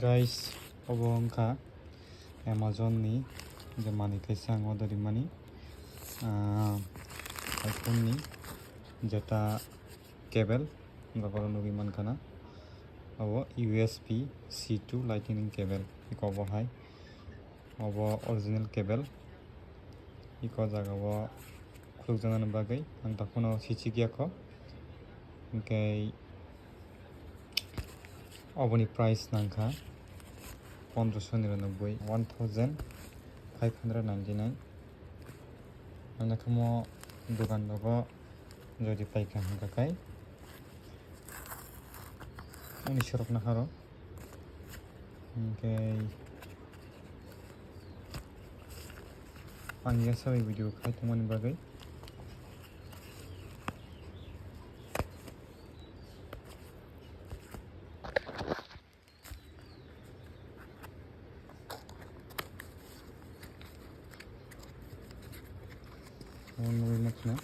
guys अब अंका Amazon ni je mani kaisa ang order mani iPhone ni jeta cable gaparo nugi mankana abo USB C2 lightning cable iko bo hai abo original cable iko jaga bo khulukjana bagai ang takono sichi gya ko okay oboni price nangka 1599 ang kamo dogan logo jodi paika hangkakai ani sorok na haro okay ang yasa video khai tumani bagai nuwi makna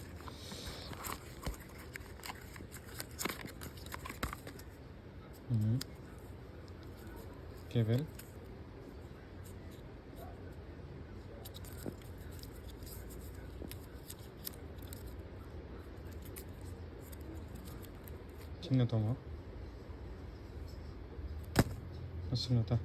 cable sino tomo sino ta